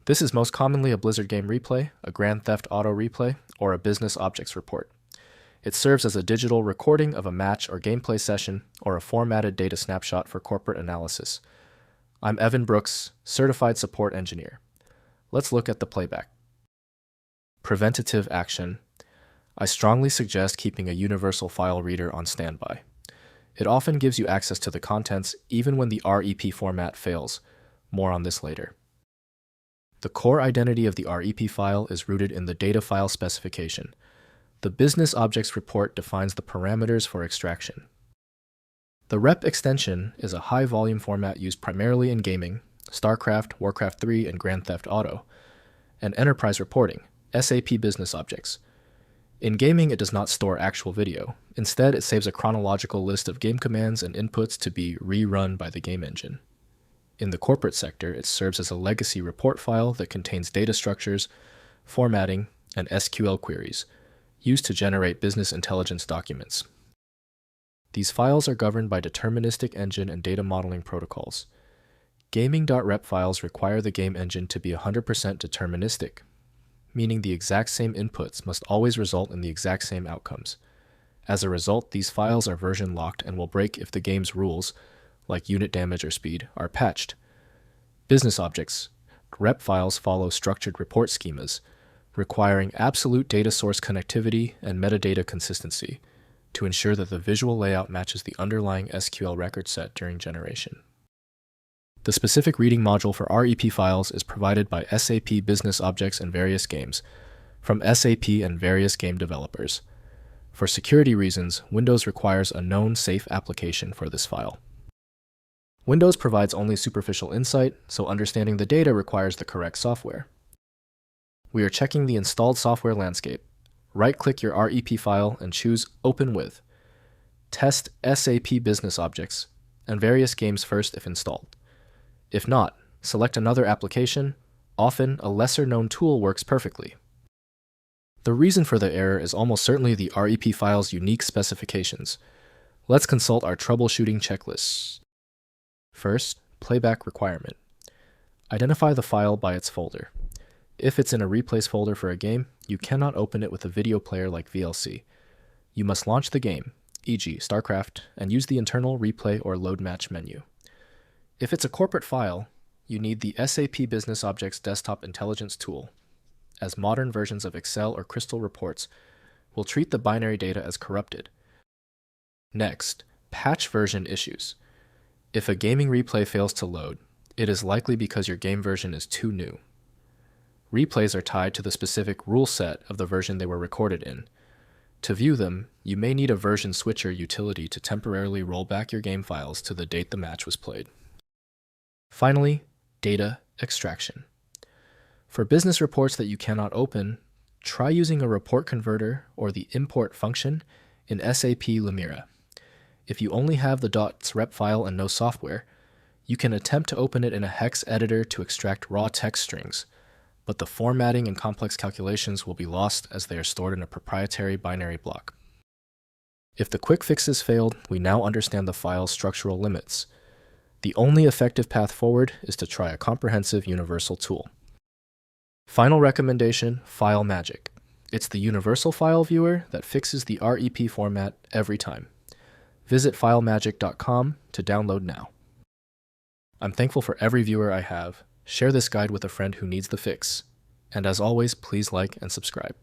This is most commonly a Blizzard game replay, a Grand Theft Auto replay, or a BusinessObjects report. It serves as a digital recording of a match or gameplay session or a formatted data snapshot for corporate analysis. I'm Evan Brooks, Certified Support Engineer. Let's look at the playback. Preventative action. I strongly suggest keeping a universal file reader on standby. It often gives you access to the contents even when the REP format fails. More on this later. The core identity of the REP file is rooted in the data file specification. The BusinessObjects Report defines the parameters for extraction. The rep extension is a high-volume format used primarily in gaming, StarCraft, Warcraft III, and Grand Theft Auto, and enterprise reporting, SAP BusinessObjects. In gaming, it does not store actual video. Instead, it saves a chronological list of game commands and inputs to be rerun by the game engine. In the corporate sector, it serves as a legacy report file that contains data structures, formatting, and SQL queries, used to generate business intelligence documents. These files are governed by deterministic engine and data modeling protocols. Gaming.rep files require the game engine to be 100% deterministic, meaning the exact same inputs must always result in the exact same outcomes. As a result, these files are version locked and will break if the game's rules, like unit damage or speed, are patched. BusinessObjects rep files follow structured report schemas, requiring absolute data source connectivity and metadata consistency to ensure that the visual layout matches the underlying SQL record set during generation. The specific reading module for REP files is provided by SAP BusinessObjects and various games, from SAP and various game developers. For security reasons, Windows requires a known safe application for this file. Windows provides only superficial insight, so understanding the data requires the correct software. We are checking the installed software landscape. Right-click your REP file and choose Open With. Test SAP BusinessObjects and various games first if installed. If not, select another application. Often, a lesser-known tool works perfectly. The reason for the error is almost certainly the REP file's unique specifications. Let's consult our troubleshooting checklists. First, playback requirement. Identify the file by its folder. If it's in a replays folder for a game, you cannot open it with a video player like VLC. You must launch the game, e.g. StarCraft, and use the internal replay or load match menu. If it's a corporate file, you need the SAP BusinessObjects Desktop Intelligence tool, as modern versions of Excel or Crystal reports will treat the binary data as corrupted. Next, patch version issues. If a gaming replay fails to load, it is likely because your game version is too new. Replays are tied to the specific rule set of the version they were recorded in. To view them, you may need a version switcher utility to temporarily roll back your game files to the date the match was played. Finally, data extraction. For business reports that you cannot open, try using a report converter or the import function in SAP Lumira. If you only have the .rep file and no software, you can attempt to open it in a hex editor to extract raw text strings, but the formatting and complex calculations will be lost as they are stored in a proprietary binary block. If the quick fixes failed, we now understand the file's structural limits. The only effective path forward is to try a comprehensive universal tool. Final recommendation, File Magic. It's the universal file viewer that fixes the REP format every time. Visit filemagic.com to download now. I'm thankful for every viewer I have. Share this guide with a friend who needs the fix. And as always, please like and subscribe.